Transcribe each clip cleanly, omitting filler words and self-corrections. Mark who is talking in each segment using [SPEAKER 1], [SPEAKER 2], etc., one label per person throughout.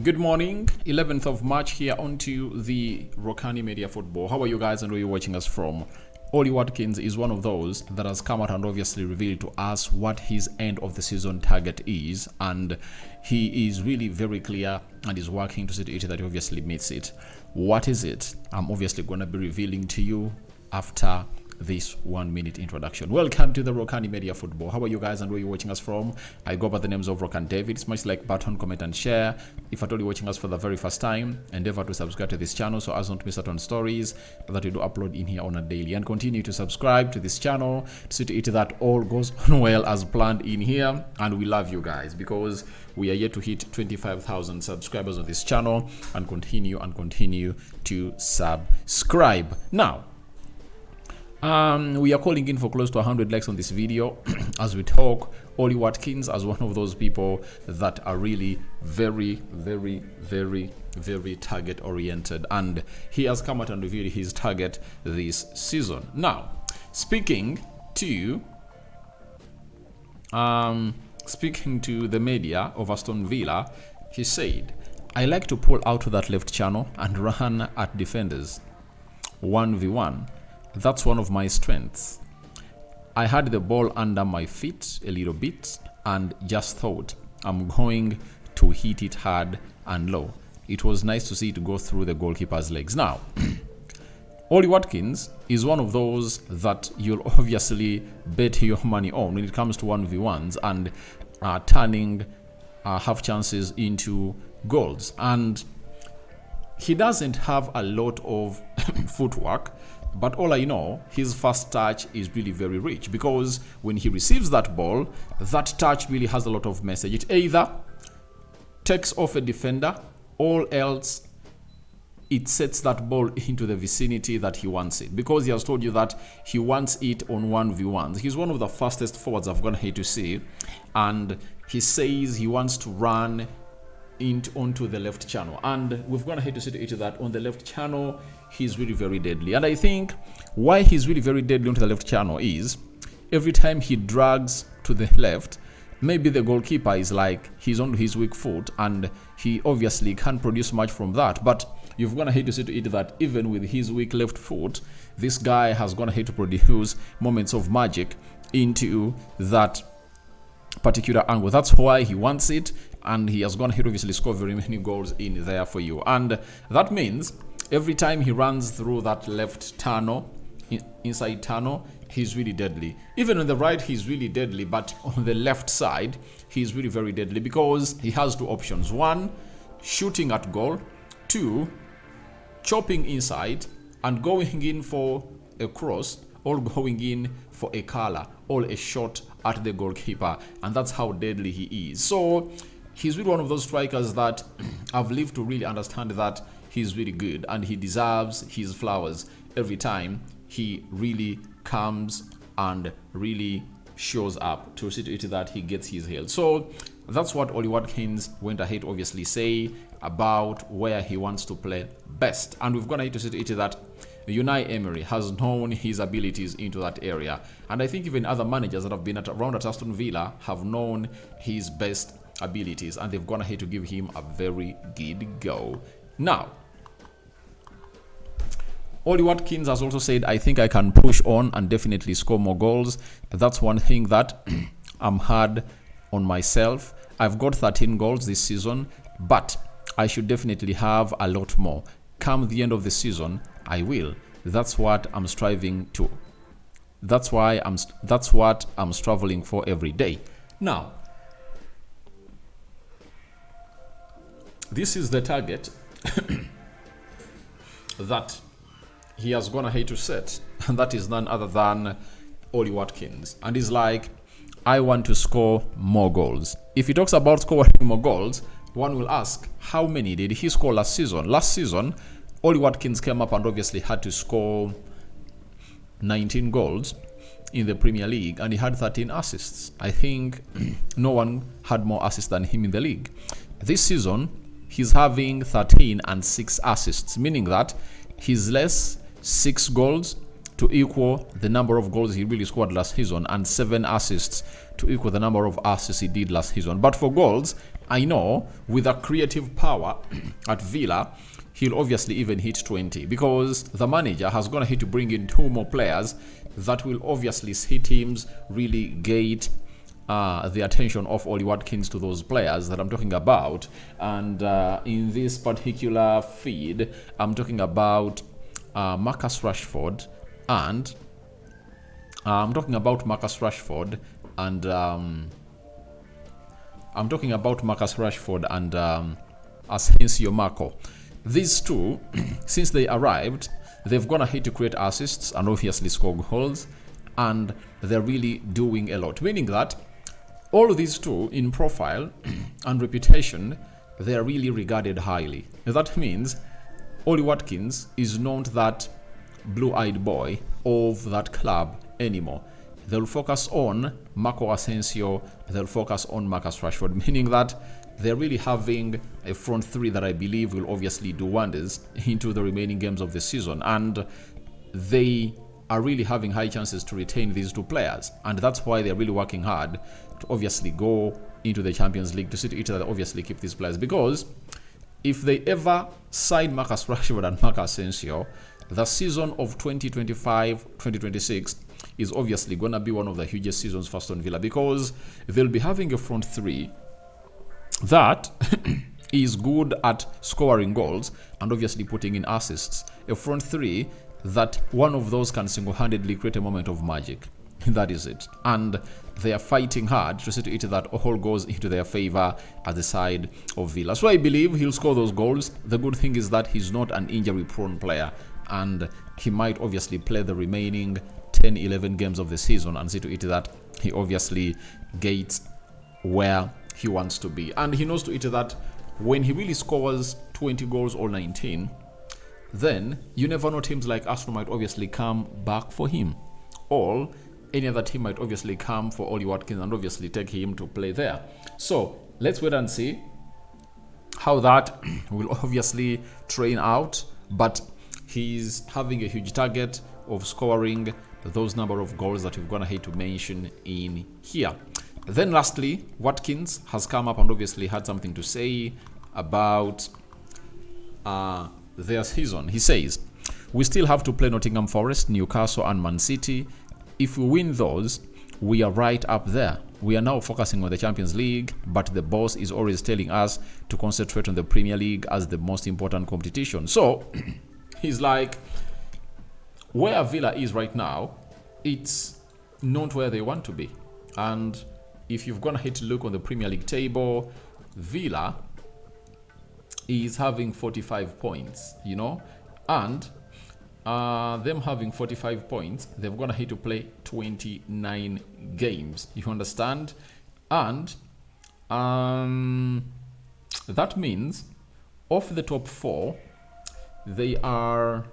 [SPEAKER 1] Good morning, 11th of March here onto the Rokani Media Football. How are you guys and where you're watching us from? Ollie Watkins is one of those that has come out and obviously revealed to us what his end of the season target is, and he is really very clear and is working to see to it that he obviously meets it. What is it? I'm obviously going to be revealing to you after this 1 minute introduction. Welcome to the Rokani Media Football. How are you guys and where you're watching us from? I go by the names of Rokani David. Smash like button, comment and share. If at all you're watching us for the very first time, endeavor to subscribe to this channel so as not to miss out on stories that we do upload in here on a daily, and continue to subscribe to this channel to see to it that all goes on well as planned in here. And we love you guys because we are yet to hit 25,000 subscribers on this channel, and continue to subscribe. Now we are calling in for close to 100 likes on this video as we talk Ollie Watkins as one of those people that are really very target oriented, and he has come out and revealed his target this season. Now, speaking to the media of Aston Villa, he said, "I like to pull out to that left channel and run at defenders 1v1. That's one of my strengths. I had the ball under my feet a little bit and just thought I'm going to hit it hard and low. It was nice to see it go through the goalkeeper's legs." Now, Ollie Watkins is one of those that you'll obviously bet your money on when it comes to 1v1s and turning half chances into goals. And he doesn't have a lot of footwork, but all I know, his first touch is really very rich, because when he receives that ball, that touch really has a lot of message. It either takes off a defender, or else it sets that ball into the vicinity that he wants it, because he has told you that he wants it on 1v1s. He's one of the fastest forwards I've gone here to see, and he says he wants to run onto the left channel, and we've gone ahead to see to it that on the left channel he's really very deadly. And I think why he's really very deadly onto the left channel is every time he drags to the left, maybe the goalkeeper is like he's on his weak foot and he obviously can't produce much from that, but you've gone ahead to see to it that even with his weak left foot, this guy has gone ahead to produce moments of magic into that particular angle. That's why he wants it, and he has gone ahead to obviously score very many goals in there for you. And that means every time he runs through that left tunnel, inside tunnel, he's really deadly. Even on the right he's really deadly, but on the left side he's really very deadly, because he has two options: one, shooting at goal; two, chopping inside and going in for a cross, or going in for a curler, or a shot at the goalkeeper. And that's how deadly he is. So he's really one of those strikers that I've lived to really understand that he's really good, and he deserves his flowers every time he really comes and really shows up to see to it that he gets his hail. So that's what Ollie Watkins went ahead to obviously say about where he wants to play best, and we've gone ahead to see to it that Unai Emery has known his abilities into that area, and I think even other managers that have been around at Aston Villa have known his best abilities, and they've gone ahead to give him a very good go. Now, Ollie Watkins has also said, "I think I can push on and definitely score more goals. That's one thing that I'm hard on myself. I've got 13 goals this season, but I should definitely have a lot more. Come the end of the season, I will. That's what I'm striving to. That's what I'm struggling for every day." Now, this is the target that he has gone ahead to set, and that is none other than Ollie Watkins. And he's like, "I want to score more goals." If he talks about scoring more goals, one will ask, how many did he score last season? Last season, Ollie Watkins came up and obviously had to score 19 goals in the Premier League, and he had 13 assists. I think no one had more assists than him in the league. This season, he's having 13 and 6 assists, meaning that he's less 6 goals to equal the number of goals he really scored last season, and 7 assists to equal the number of assists he did last season. But for goals, I know with a creative power at Villa, he'll obviously even hit 20 because the manager has gonna hit to bring in 2 more players that will obviously see teams really gate the attention of Ollie Watkins to those players that I'm talking about. And in this particular feed, I'm talking about Marcus Rashford and I'm talking about Marcus Rashford and Asensio Marco. These two, since they arrived, they've gone ahead to create assists and obviously score goals, and they're really doing a lot. Meaning that all these two in profile and reputation, they're really regarded highly. That means Ollie Watkins is not that blue-eyed boy of that club anymore. They'll focus on Marco Asensio, they'll focus on Marcus Rashford, meaning that they're really having a front three that I believe will obviously do wonders into the remaining games of the season. And they are really having high chances to retain these two players. And that's why they're really working hard to obviously go into the Champions League to see to it that obviously keep these players. Because if they ever sign Marcus Rashford and Marcus Asensio, the season of 2025-2026 is obviously going to be one of the hugest seasons for Aston Villa, because they'll be having a front three that is good at scoring goals and obviously putting in assists. A front three that one of those can single-handedly create a moment of magic. That is it. And they are fighting hard to see to it that all goes into their favor at the side of Villa. So I believe he'll score those goals. The good thing is that he's not an injury-prone player, and he might obviously play the remaining 10-11 games of the season and see to it that he obviously gets where he wants to be. And he knows to it that when he really scores 20 goals or 19, then you never know, teams like Arsenal might obviously come back for him, or any other team might obviously come for Ollie Watkins and obviously take him to play there. So let's wait and see how that will obviously train out, but he's having a huge target of scoring those number of goals that we're gonna hate to mention in here. Then lastly, Watkins has come up and obviously had something to say about their season. He says, we still have to play Nottingham Forest, Newcastle and Man City. If we win those, we are right up there. We are now focusing on the Champions League, but the boss is always telling us to concentrate on the Premier League as the most important competition. So he's like, where Villa is right now, it's not where they want to be. And if you've gone ahead to look on the Premier League table, Villa is having 45 points, you know, and them having 45 points, they've gone ahead to play 29 games, you understand? And that means of the top 4, they are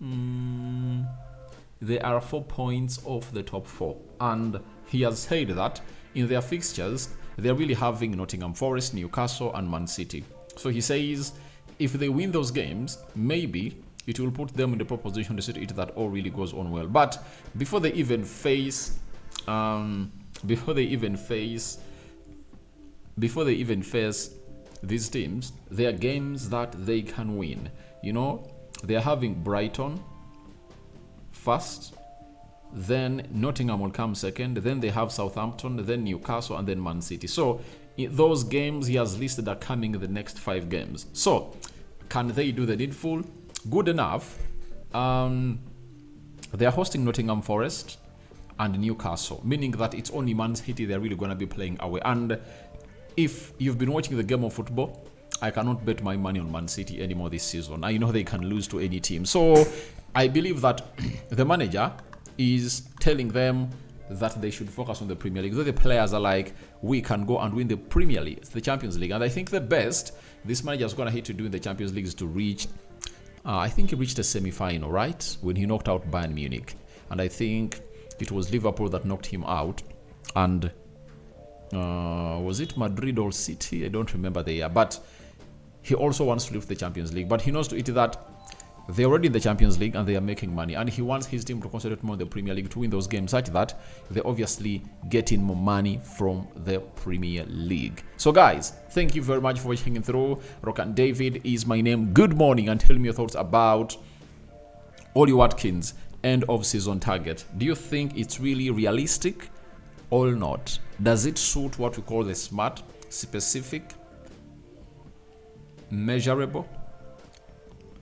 [SPEAKER 1] 4 points off the top 4. And he has said that in their fixtures, they're really having Nottingham Forest, Newcastle and Man City. So he says if they win those games, maybe it will put them in the proposition to see to it that all really goes on well. But before they even face these teams, there are games that they can win. You know, they're having Brighton first, then Nottingham will come second, then they have Southampton, then Newcastle, and then Man City. So in those games he has listed are coming in the next 5 games. So can they do the needful? Good enough. They are hosting Nottingham Forest and Newcastle, meaning that it's only Man City they're really going to be playing away. And if you've been watching the game of football, I cannot bet my money on Man City anymore this season. I know they can lose to any team. So I believe that the manager is telling them that they should focus on the Premier League. Though the players are like, we can go and win the Premier League, the Champions League. And I think the best this manager is going to hit to do in the Champions League is to reach, I think he reached a semi-final, right? When he knocked out Bayern Munich. And I think it was Liverpool that knocked him out. And was it Madrid or City? I don't remember the year. But he also wants to lift the Champions League. But he knows to it that They're already in the Champions League and they are making money, and he wants his team to concentrate more on the Premier League to win those games, such that they're obviously getting more money from the Premier League. So guys, thank you very much for watching through. Rokani David is my name. Good morning, and tell me your thoughts about Ollie Watkins end of season target. Do you think it's really realistic or not? Does it suit what we call the SMART: specific, measurable,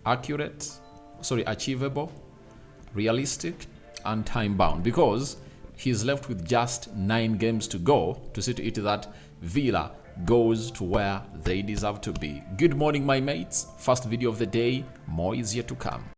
[SPEAKER 1] achievable, realistic, and time bound? Because he's left with just 9 games to go to see to it that Villa goes to where they deserve to be. Good morning, my mates. First video of the day, more is yet to come.